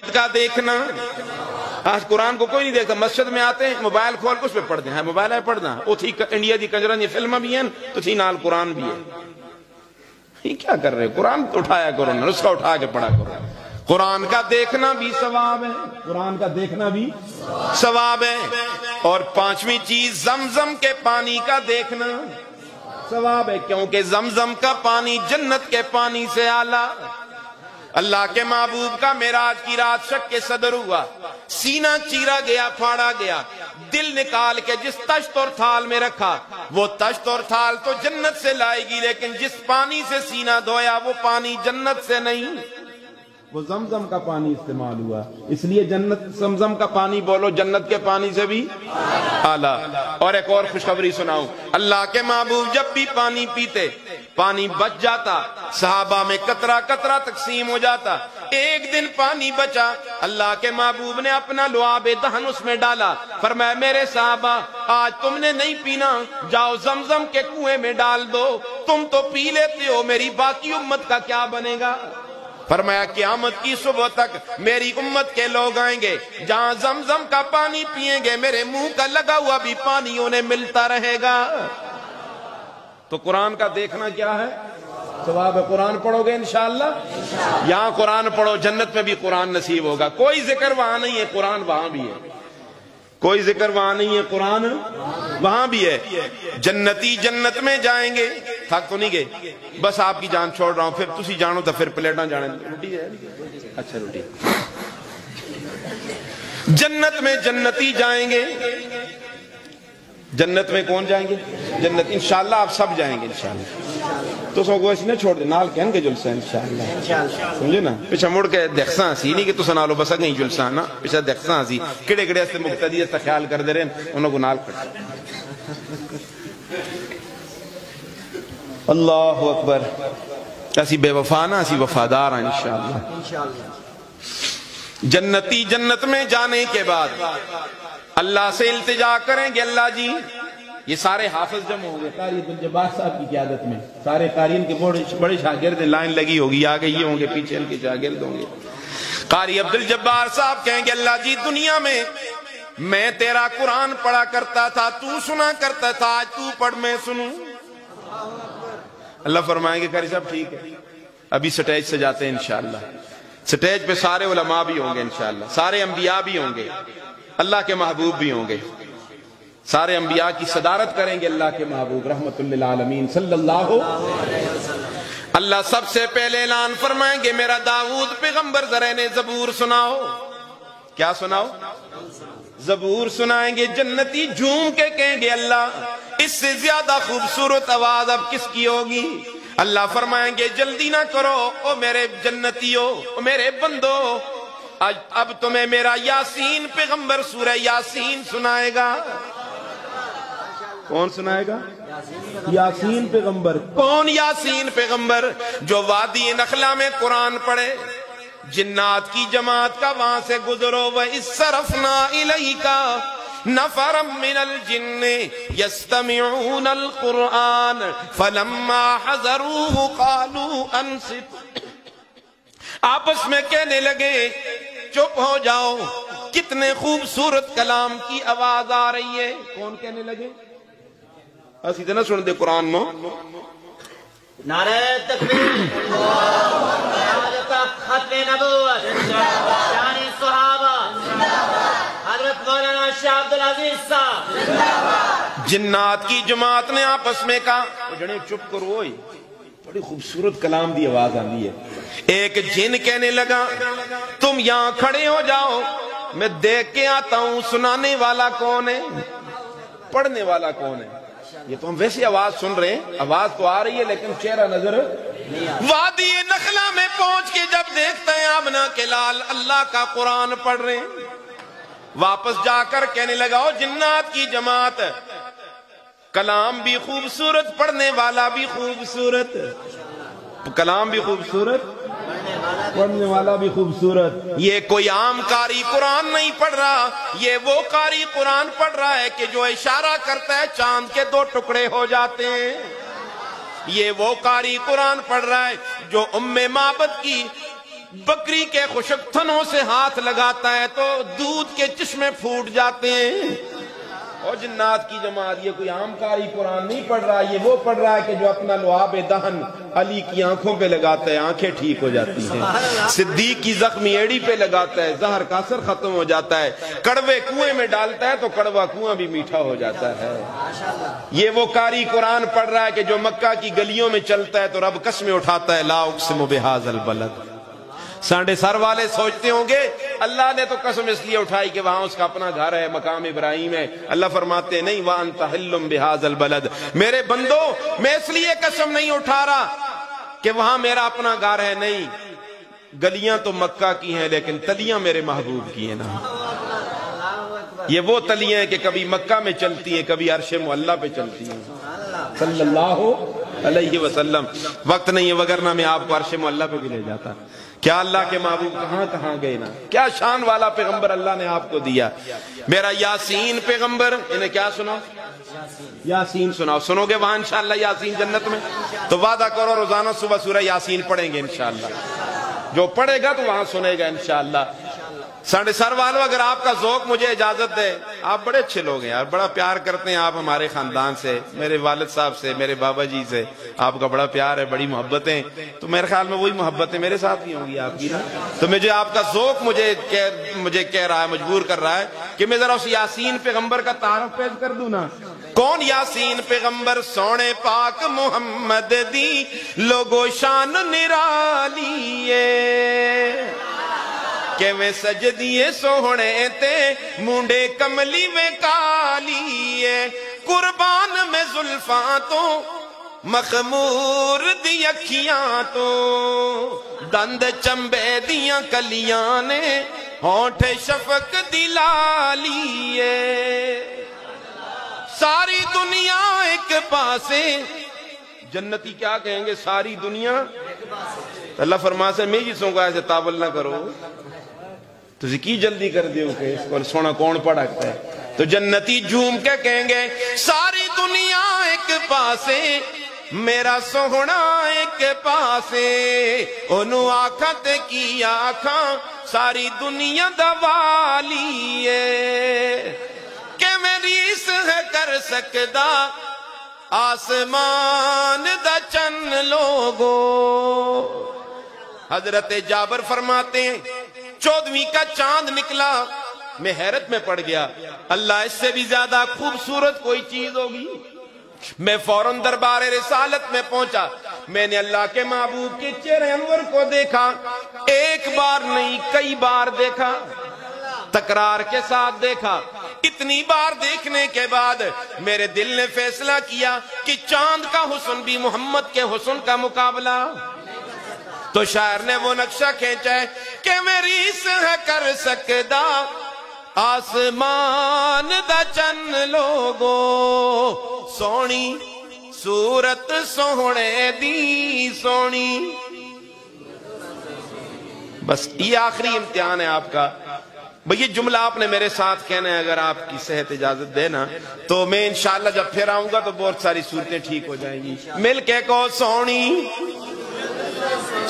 کا دیکھنا، آج قرآن کو کوئی نہیں دیکھتا، مسجد میں آتے ہیں موبائل کھول کے اس پہ پڑھتے ہیں، موبائل ہے پڑھنا، وہ تھی انڈیا دی کنجران یہ فلم بھی ہیں تو تھی نال قرآن بھی ہے. یہ کیا کر رہے؟ قرآن اٹھایا کرو، نسخہ اٹھا کے پڑھا کرو. قرآن کا دیکھنا بھی ثواب ہے، قرآن کا دیکھنا بھی ثواب ہے. اور پانچویں چیز زمزم کے پانی کا دیکھنا ثواب ہے، کیونکہ زمزم کا پانی جنت کے پانی سے اعلیٰ. اللہ کے محبوب کا معراج کی رات شک کے صدر ہوا، سینہ چیرا گیا، پھاڑا گیا، دل نکال کے جس تشت اور تھال میں رکھا، وہ تشت اور تھال تو جنت سے لائے گی، لیکن جس پانی سے سینہ دھویا وہ پانی جنت سے نہیں، وہ زمزم کا پانی استعمال ہوا. اس لیے جنت زمزم کا پانی بولو جنت کے پانی سے بھی اعلیٰ. اور ایک اور خوشخبری سناؤں، اللہ کے محبوب جب بھی پانی پیتے پانی بچ جاتا، صحابہ میں قطرہ قطرہ تقسیم ہو جاتا. ایک دن پانی بچا، اللہ کے محبوب نے اپنا لعاب دہن اس میں ڈالا، فرمایا میرے صحابہ آج تم نے نہیں پینا، جاؤ زمزم کے کنویں میں ڈال دو، تم تو پی لیتے ہو، میری باقی امت کا کیا بنے گا؟ فرمایا قیامت کی صبح تک میری امت کے لوگ آئیں گے جہاں زمزم کا پانی پیئیں گے، میرے منہ کا لگا ہوا بھی پانی انہیں ملتا رہے گا. تو قرآن کا دیکھنا کیا ہے؟ ثواب ہے. قرآن پڑھو گے انشاءاللہ، یہاں قرآن پڑھو جنت میں بھی قرآن نصیب ہوگا. کوئی ذکر وہاں نہیں ہے، قرآن وہاں بھی ہے. کوئی ذکر وہاں نہیں ہے، قرآن وہاں بھی ہے. جنتی جنت میں جائیں گے. تھک تو نہیں گئے؟ بس آپ کی جان چھوڑ رہا ہوں، پھر تسی جانو تو پھر پلیٹاں جانے. روٹی ہے؟ اچھا روٹی. جنت میں جنتی جائیں گے. جنت میں کون جائیں گے؟ جنت. انشاءاللہ آپ سب جائیں گے انشاءاللہ. تو سو کو ایسی نہ چھوڑ دے، نال کہن کے جلسہ انشاءاللہ، سمجھے نا. پیچھا مڑ کے دیکھساں سی نہیں کہ تو سنالو بس اگیں جلسہ نا، پیچھا دیکھساں سی کڑے کڑے سے مقتدی اس خیال کر دے رہے ہیں انہوں کو نال کھڑا. اللہ اکبر. ایسی بے وفا نا، ایسی وفادار ہیں انشاءاللہ. جنتی جنت میں جانے کے بعد اللہ سے التجا کریں گے، اللہ جی یہ سارے حافظ جمع ہوں گے قاری عبدالجبار صاحب کی قیادت میں، سارے قارئین کے بڑے شاگرد لائن لگی ہوگی، آگے یہ ہوں گے، پیچھے ان کے شاگرد ہوں گے. قاری عبدالجبار صاحب کہیں گے اللہ جی دنیا میں تیرا قرآن پڑھا کرتا تھا، تو سنا کرتا تھا، آج تو پڑھ میں سنوں. اللہ فرمائیں گے قاری صاحب ٹھیک ہے، ابھی سٹیج سے جاتے ہیں انشاءاللہ. سٹیج پہ سارے علماء بھی ہوں گے انشاءاللہ، سارے انبیاء بھی ہوں گے، اللہ کے محبوب بھی ہوں گے. سارے انبیاء کی صدارت کریں گے اللہ کے محبوب رحمت للعالمین صلی اللہ علیہ وسلم. اللہ سب سے پہلے اعلان فرمائیں گے میرا داؤد پیغمبر ذرا زبور سناؤ. کیا سناؤ؟ زبور سنائیں گے. جنتی جھوم کے کہیں گے اللہ اس سے زیادہ خوبصورت آواز اب کس کی ہوگی؟ اللہ فرمائیں گے جلدی نہ کرو او میرے جنتیوں، او میرے بندو، اب تمہیں میرا یاسین پیغمبر سورہ یاسین سنائے گا. کون سنائے گا؟ یاسین پیغمبر. کون یاسین پیغمبر؟ جو وادی نخلا میں قرآن پڑھے. جنات کی جماعت کا وہاں سے گزرو وَإِذْ صَرَفْنَا إِلَيْكَ نَفَرًا مِّنَ الْجِنِّ يَسْتَمِعُونَ الْقُرْآنَ فَلَمَّا حَضَرُوهُ قَالُوا أَنصِتُوا. آپس میں کہنے لگے چپ ہو جاؤ، کتنے خوبصورت کلام کی آواز آ رہی ہے. کون کہنے لگے؟ اسی طرح سن دے قرآن میں نعرہ تکبیر، ختم نبوت، شان صحابہ، حضرت مولانا شاہ عبدالعزیز صاحب. جنات کی جماعت نے آپس میں کہا جڑے چپ کرو ہوئی، بڑی خوبصورت کلام دی آواز آندی ہے. ایک جن کہنے لگا تم یہاں کھڑے ہو جاؤ، میں دیکھ کے آتا ہوں سنانے والا کون ہے، پڑھنے والا کون ہے. یہ تو ہم ویسی آواز سن رہے ہیں، آواز تو آ رہی ہے لیکن چہرہ نظر. وادی نخلا میں پہنچ کے جب دیکھتا ہے آمنہ کے لال اللہ کا قرآن پڑھ رہے ہیں، واپس جا کر کہنے لگا او جنات کی جماعت، کلام بھی خوبصورت، پڑھنے والا بھی خوبصورت. کلام بھی خوبصورت، پڑھنے والا بھی خوبصورت. یہ کوئی عام قاری قرآن نہیں پڑھ رہا، یہ وہ قاری قرآن پڑھ رہا ہے کہ جو اشارہ کرتا ہے چاند کے 2 ٹکڑے ہو جاتے ہیں. یہ وہ قاری قرآن پڑھ رہا ہے جو ام معبد کی بکری کے خشک تھنوں سے ہاتھ لگاتا ہے تو دودھ کے چشمے پھوٹ جاتے ہیں۔ اور جنات کی جماعت، یہ کوئی عام قاری قرآن نہیں پڑھ رہا، یہ وہ پڑھ رہا ہے کہ جو اپنا لعاب دہن علی کی آنکھوں پہ لگاتا ہے، آنکھیں ٹھیک ہو جاتی ہیں، صدیق کی زخمی ایڑی پہ لگاتا ہے، زہر کا اثر ختم ہو جاتا ہے، کڑوے کنویں میں ڈالتا ہے تو کڑوا کنواں بھی میٹھا ہو جاتا ہے۔ یہ وہ قاری قرآن پڑھ رہا ہے کہ جو مکہ کی گلیوں میں چلتا ہے تو رب قسمیں اٹھاتا ہے، لا اقسم بہذا البلد۔ سانڈے سر والے سوچتے ہوں گے اللہ نے تو قسم اس لیے اٹھائی کہ وہاں اس کا اپنا گھر ہے، مقام ابراہیم ہے۔ اللہ فرماتے ہیں نہیں، وَأَنْتَ حِلٌّ بِهَذَا الْبَلَدِ، میرے بندو میں اس لیے قسم نہیں اٹھا رہا کہ وہاں میرا اپنا گھر ہے، نہیں، گلیاں تو مکہ کی ہیں لیکن تلیاں میرے محبوب کی ہیں نا۔ یہ وہ تلیاں ہیں کہ کبھی مکہ میں چلتی ہیں، کبھی عرش معلی پہ چلتی ہیں صلی اللہ علیہ وسلم۔ وقت نہیں ہے وگرنہ میں آپ کو عرش معلی پہ بھی لے جاتا۔ کیا اللہ کے محبوب کہاں کہاں گئے نا، کیا شان والا پیغمبر اللہ نے آپ کو دیا۔ میرا یاسین پیغمبر، انہیں کیا سنا؟ یاسین سناؤ، سنو گے وہاں انشاءاللہ یاسین جنت میں؟ تو وعدہ کرو روزانہ صبح سورہ یاسین پڑھیں گے انشاءاللہ، جو پڑھے گا تو وہاں سنے گا انشاءاللہ۔ ساڑھے سر والو، اگر آپ کا ذوق مجھے اجازت دے، آپ بڑے اچھے لوگ ہیں یار، بڑا پیار کرتے ہیں آپ ہمارے خاندان سے، میرے والد صاحب سے، میرے بابا جی سے آپ کا بڑا پیار ہے، بڑی محبتیں، تو میرے خیال میں وہی محبتیں میرے ساتھ بھی ہوں گی آپ کی نا۔ تو مجھے آپ کا ذوق مجھے کہہ رہا ہے، مجبور کر رہا ہے کہ میں ذرا اس یاسین پیغمبر کا تعارف پیش کر دوں نا۔ کون یاسین پیغمبر؟ سونے پاک محمد دی لوگو شان نرالی کہ میں سجدیے سوہنے تے مونڈے کملی میں کالیے، قربان میں زلفاں تو مخمور دی اکھیاں تو، دند چمبے دیاں کلیاں نے ہونٹ شفق دی لالیے، ساری دنیا ایک پاسے، جنتی کیا کہیں گے؟ ساری دنیا۔ اللہ فرماتا ہے میں جسوں کو ایسے تاول نہ کرو، تسی کی جلدی کر دیو کہ اس کو سونا کون پڑھتا ہے؟ تو جنتی جھوم کے کہیں گے ساری دنیا ایک پاسے، میرا سونا ایک پاسے، انہوں آکھاں تے کی آکھاں ساری دنیا دوالی کہ میری اس ہے کر سکدا آسمان دا چن لوگو۔ حضرت جابر فرماتے ہیں 14ویں کا چاند نکلا، میں حیرت میں پڑ گیا، اللہ اس سے بھی زیادہ خوبصورت کوئی چیز ہوگی؟ میں فوراً دربار رسالت میں پہنچا، میں نے اللہ کے محبوب کے چہرے انور کو دیکھا، ایک بار نہیں کئی بار دیکھا، تکرار کے ساتھ دیکھا۔ اتنی بار دیکھنے کے بعد میرے دل نے فیصلہ کیا کہ چاند کا حسن بھی محمد کے حسن کا مقابلہ۔ تو شاعر نے وہ نقشہ کھینچا ہے کہ میری سے ہے کر سکدا آسمان دا چن لوگو، سونی صورت سونے دی سونی۔ بس یہ آخری امتحان ہے آپ کا۔ بھئی یہ جملہ آپ نے میرے ساتھ کہنا ہے، اگر آپ کی صحت اجازت دے نا تو میں انشاءاللہ جب پھر آؤں گا تو بہت ساری صورتیں ٹھیک ہو جائیں گی۔ مل کے کو سونی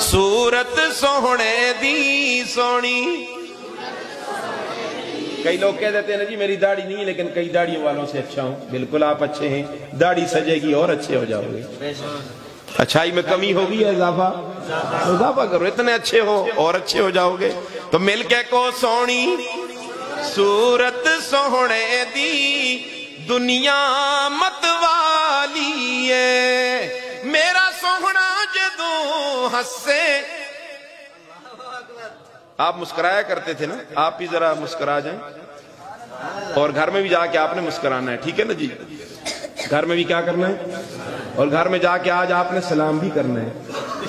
صورت سونے دی سونی۔ کئی لوگ کہہ دیتے ہیں نا جی میری داڑھی نہیں ہے لیکن کئی داڑھیوں والوں سے اچھا ہوں۔ بالکل آپ اچھے ہیں، داڑھی سجے گی اور اچھے ہو جاؤ گے۔ اچھائی میں کمی ہوگی یا اضافہ کرو، اتنے اچھے ہو اور اچھے ہو جاؤ گے۔ تو مل کے کو سونی صورت سونے دی دنیا مت والی میرا سوہنا جدوں ہسے۔ آپ مسکرایا کرتے تھے نا، آپ بھی ذرا مسکرا جائیں، اور گھر میں بھی جا کے آپ نے مسکرانا ہے، ٹھیک ہے نا جی؟ گھر میں بھی کیا کرنا ہے؟ اور گھر میں جا کے آج آپ نے سلام بھی کرنا ہے۔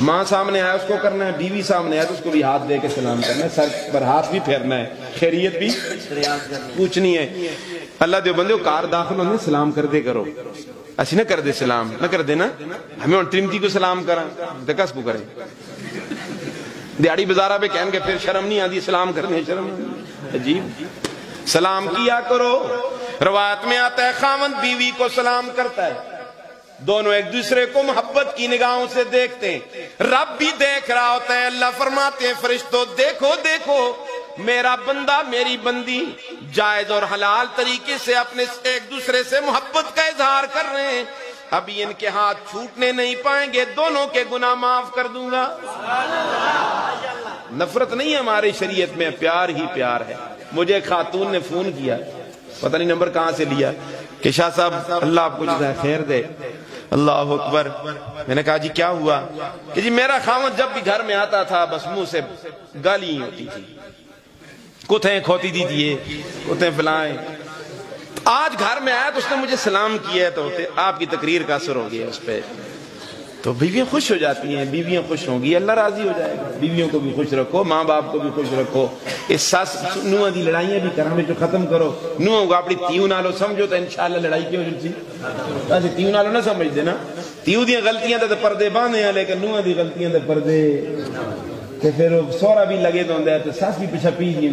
ماں سامنے آیا اس کو کرنا ہے، بیوی سامنے آیا تو اس کو بھی ہاتھ دے کے سلام کرنا ہے، سر پر ہاتھ بھی پھیرنا ہے، خیریت بھی پوچھنی ہے۔ اللہ دیو بندے کار داخل ہونے سلام کر دے کرو، اسی نہ کر دے سلام نہ کر دے نا، ہمیں ان ترمتی کو سلام کرا دکس کو کریں دیاڑی بزارہ پہ کہیں گے پھر شرم نہیں آتی سلام کرنے، شرم عجیب۔ سلام کیا کرو۔ روایت میں آتا ہے خاوند بیوی کو سلام کرتا ہے، دونوں ایک دوسرے کو محبت کی نگاہوں سے دیکھتے ہیں، رب بھی دیکھ رہا ہوتا ہے۔ اللہ فرماتے ہیں فرشتوں دیکھو دیکھو میرا بندہ میری بندی جائز اور حلال طریقے سے اپنے ایک دوسرے سے محبت کا اظہار کر رہے ہیں، ابھی ان کے ہاتھ چھوٹنے نہیں پائیں گے، دونوں کے گناہ معاف کر دوں گا۔ نفرت نہیں ہے ہماری شریعت میں، پیار ہی پیار ہے۔ مجھے ایک خاتون نے فون کیا، پتہ نہیں نمبر کہاں سے لیا، کہ شاہ صاحب اللہ آپ کو جزائے خیر دے۔ اللہ اکبر۔ میں نے کہا جی کیا ہوا؟ کہ جی میرا خاوند جب بھی گھر میں آتا تھا بس منہ سے گالی ہی ہوتی تھی، کتیں کھوتی دیجیے، کتیں فلائیں۔ آج گھر میں آیا تو اس نے مجھے سلام کیا، تو آپ کی تقریر کا اثر ہو گیا اس پہ، تو بیویاں خوش ہو جاتی ہیں، بیویاں خوش ہوں گی، اللہ راضی ہو جائے گا۔ بیویوں کو بھی خوش رکھو، ماں باپ کو بھی خوش رکھو، اس ساس نوہاں دی لڑائیاں بھی کرنے جو ختم کرو۔ نوہوں کو اپنی تیوں نالو سمجھو تو انشاءاللہ لڑائی کیوں جلسی؟ ایسے تیوں نالو نہ سمجھ دے نا، تیوں دیاں غلطیاں تے پردے باندھے ہیں، لیکن نوہاں دی غلطیاں تے پردے تے پھر سورا بھی لگے تو ہوندہ ہے تو ساس بھی پیچھا پی جی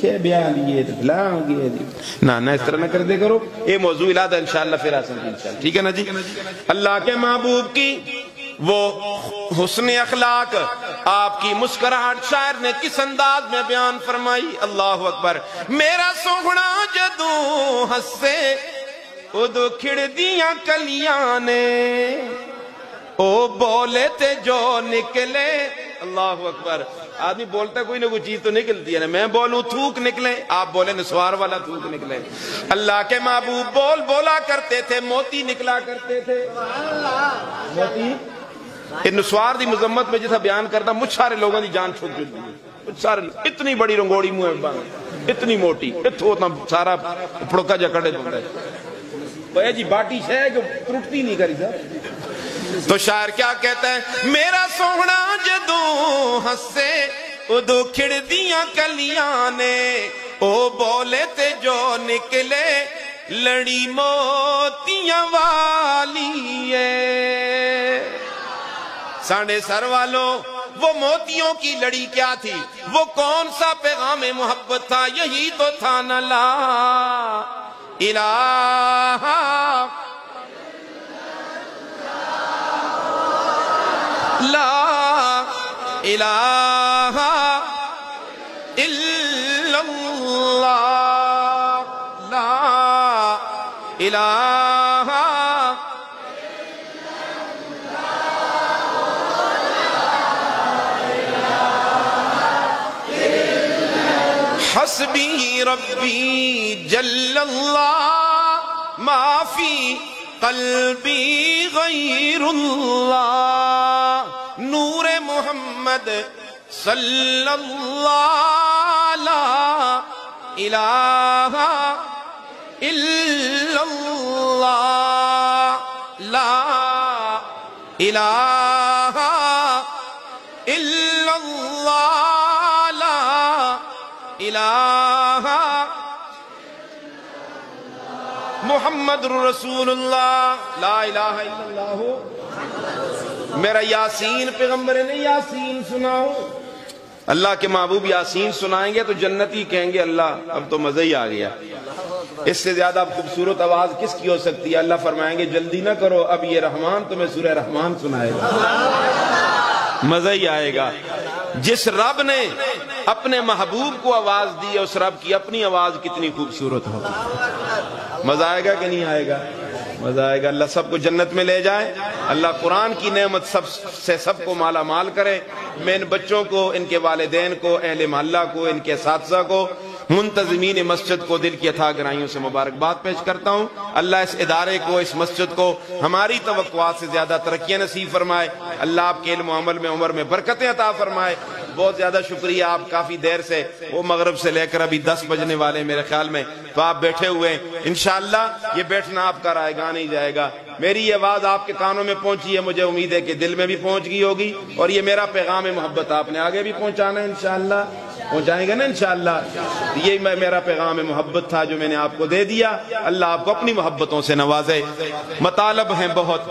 شے بیاں دیئے تو فلاں گئے دی نہ اس طرح نہ کر دے کرو۔ یہ موضوع الادہ انشاءاللہ پھر آسن کی انشاءاللہ، ٹھیک ہے نا جی۔ اللہ کے محبوب کی وہ حسن اخلاق، آپ کی مسکراہٹ شاعر نے کس انداز میں بیان فرمائی، اللہ اکبر۔ میرا سوہنا جدوں ہسے ادو کھڑ دیاں کلیاں نے، او بولے تے جو نکلے، اللہ اکبر۔ آدمی بولتا ہے کوئی نہ کوئی چیز تو نکلتی ہے نا، میں بولوں تھوک نکلے، آپ بولے نسوار والا تھوک نکلے۔ اللہ کے محبوب بولا کرتے تھے، موتی نکلا کرتے تھے، موتی۔ نسوار دی مذمت میں جیسا بیان کرتا مجھ سارے لوگوں دی جان چھوٹ جاتی ہے، مجھ سارے اتنی بڑی رنگوڑی منہ باندھ، اتنی موٹی، اتنا سارا پڑکا جا کڑے دوندا ہے جی باٹی شے کہ ٹوٹتی نہیں کری صاحب۔ تو شاعر کیا کہتا ہے، میرا سوہنا جدوں ہسے ادو کھڑ دیاں کلیاں نے، او بولے تے جو نکلے لڑی موتیاں والی ہے۔ ساڑھے سر والوں وہ موتیوں کی لڑی کیا تھی، وہ کون سا پیغام محبت تھا، یہی تو تھا نا لا الہ لا الہ الا اللہ، لا الہ حسبی ربی جل اللہ ما فی قلبی غیر اللہ، نور محمد صلی اللہ لا الہ الا اللہ، لا الہ الا اللہ، لا الہ محمد رسول اللہ، لا الہ الا اللہ۔ میرا یاسین پیغمبر نے یاسین سناؤ، اللہ کے محبوب یاسین سنائیں گے تو جنتی کہیں گے اللہ اب تو مزہ ہی آ گیا، اس سے زیادہ خوبصورت آواز کس کی ہو سکتی ہے؟ اللہ فرمائیں گے جلدی نہ کرو، اب یہ رحمان تمہیں سورہ رحمان سنائے گا، مزہ ہی آئے گا۔ جس رب نے اپنے محبوب کو آواز دی ہے اس رب کی اپنی آواز کتنی خوبصورت ہو، مزہ آئے گا کہ نہیں آئے گا؟ مزہ آئے گا۔ اللہ سب کو جنت میں لے جائے، اللہ قرآن کی نعمت سب کو مالا مال کرے۔ میں ان بچوں کو، ان کے والدین کو، اہل محلہ کو، ان کے اساتذہ کو، منتظمین مسجد کو دل کی اتھاہ گہرائیوں سے مبارکباد پیش کرتا ہوں۔ اللہ اس ادارے کو، اس مسجد کو ہماری توقعات سے زیادہ ترقیاں نصیب فرمائے۔ اللہ آپ کے علم و عمل میں، عمر میں برکتیں عطا فرمائے۔ بہت زیادہ شکریہ، آپ کافی دیر سے، وہ مغرب سے لے کر ابھی 10 بجنے والے میرے خیال میں، تو آپ بیٹھے ہوئے ہیں۔ انشاءاللہ یہ بیٹھنا آپ کا رائے گاہ نہیں جائے گا۔ میری یہ آواز آپ کے کانوں میں پہنچی ہے، مجھے امید ہے کہ دل میں بھی پہنچ گئی ہوگی، اور یہ میرا پیغام محبت آپ نے آگے بھی پہنچانا ہے انشاءاللہ۔ پہنچائیں گے نا انشاءاللہ. یہ میرا پیغام محبت تھا جو میں نے آپ کو دے دیا. اللہ آپ کو اپنی محبتوں سے نوازے. مطالب ہیں بہت،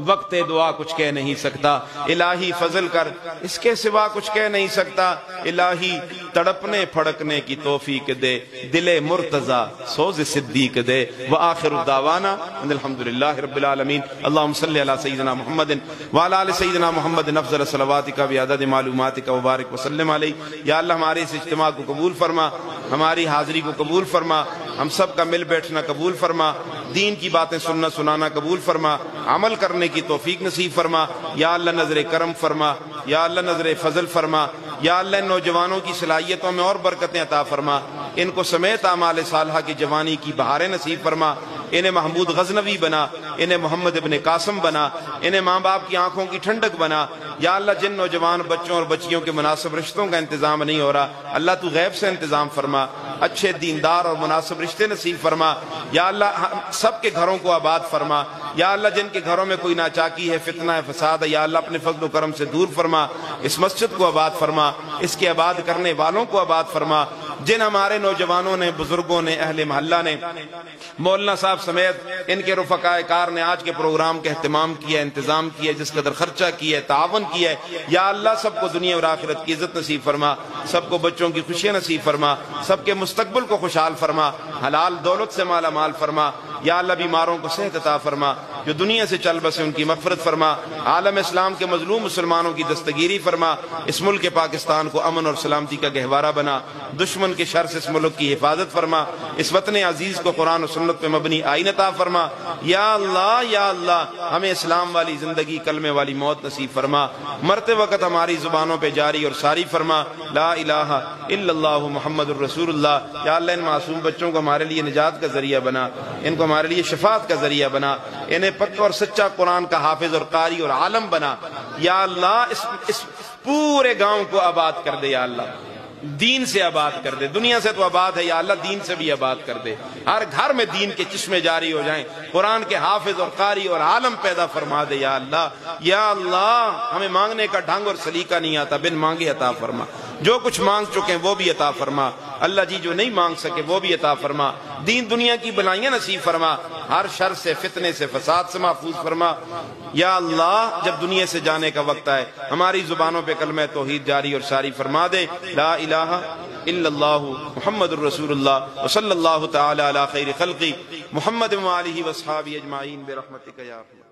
وقت دعا کچھ کہہ نہیں سکتا. الہی فضل کر، اس کے سوا کچھ کہہ نہیں سکتا. الہی تڑپنے پھڑکنے کی توفیق دے، دل مرتضی سوز صدیق دے. وآخر دعوانا الحمدللہ رب العالمین. اللہم صلی علی سیدنا محمد وعلی آل سیدنا محمد افضل صلواتک بعدد معلوماتک وبارک وسلم علیہ. یا اللہ ہمارے اس اجتماع کو قبول فرما، ہماری حاضری کو قبول فرما، ہم سب کا مل بیٹھنا قبول فرما، دین کی باتیں سننا سنانا قبول فرما، عمل کرنے کی توفیق نصیب فرما. یا اللہ نظر کرم فرما، یا اللہ نظر فضل فرما. یا اللہ ان نوجوانوں کی صلاحیتوں میں اور برکتیں عطا فرما، ان کو سمیت اعمال صالحہ کی جوانی کی بہاریں نصیب فرما. انہیں محمود غزنوی بنا، انہیں محمد ابن قاسم بنا، انہیں ماں باپ کی آنکھوں کی ٹھنڈک بنا. یا اللہ جن نوجوان بچوں اور بچیوں کے مناسب رشتوں کا انتظام نہیں ہو رہا، اللہ تو غیب سے انتظام فرما، اچھے دیندار اور مناسب رشتے نصیب فرما. یا اللہ سب کے گھروں کو آباد فرما. یا اللہ جن کے گھروں میں کوئی ناچاکی ہے، فتنہ ہے، فساد ہے، یا اللہ اپنے فضل و کرم سے دور فرما. اس مسجد کو آباد فرما، اس کے آباد کرنے والوں کو آباد فرما. جن ہمارے نوجوانوں نے، بزرگوں نے، اہل محلہ نے، مولانا صاحب سمیت ان کے رفقائے کار نے آج کے پروگرام کا اہتمام کیا، انتظام کیا، جس قدر خرچہ کیا ہے، تعاون کیا ہے، یا اللہ سب کو دنیا اور آخرت کی عزت نصیب فرما، سب کو بچوں کی خوشیاں نصیب فرما، سب کے مستقبل کو خوشحال فرما، حلال دولت سے مالا مال فرما. یا اللہ بیماروں کو صحت عطا فرما، جو دنیا سے چل بسے ان کی مغفرت فرما. عالم اسلام کے مظلوم مسلمانوں کی دستگیری فرما. اس ملک پاکستان کو امن اور سلامتی کا گہوارہ بنا. دشمن کے شر سے اس ملک کی حفاظت فرما. اس وطن عزیز کو قرآن و سنت پہ مبنی آئین عطا فرما. یا اللہ ہمیں اسلام والی زندگی، کلمے والی موت نصیب فرما. مرتے وقت ہماری زبانوں پہ جاری اور ساری فرما لا الہ الا اللہ محمد الرسول اللہ. یا اللہ ان معصوم بچوں کو ہمارے لیے نجات کا ذریعہ بنا، ان کو ہمارے لیے شفاعت کا ذریعہ بنا، انہیں پکا اور سچا قرآن کا حافظ اور قاری اور عالم بنا. یا اللہ اس پورے گاؤں کو آباد کر دے. یا اللہ دین سے آباد کر دے. دنیا سے تو آباد ہے، یا اللہ دین سے بھی آباد کر دے. ہر گھر میں دین کے چشمے جاری ہو جائیں، قرآن کے حافظ اور قاری اور عالم پیدا فرما دے. یا اللہ ہمیں مانگنے کا ڈھنگ اور سلیقہ نہیں آتا، بن مانگے عطا فرما. جو کچھ مانگ چکے ہیں وہ بھی عطا فرما. اللہ جی جو نہیں مانگ سکے وہ بھی عطا فرما. دین دنیا کی بلائیاں نصیب فرما. ہر شر سے، فتنے سے، فساد سے محفوظ فرما. یا اللہ جب دنیا سے جانے کا وقت آئے ہماری زبانوں پہ کلمہ توحید جاری اور ساری فرما دے. لا الہ الا اللہ محمد الرسول اللہ وصلی اللہ تعالی علی خیر خلقی محمد و آلہ و اصحابہ اجمعین برحمتک یا ارحم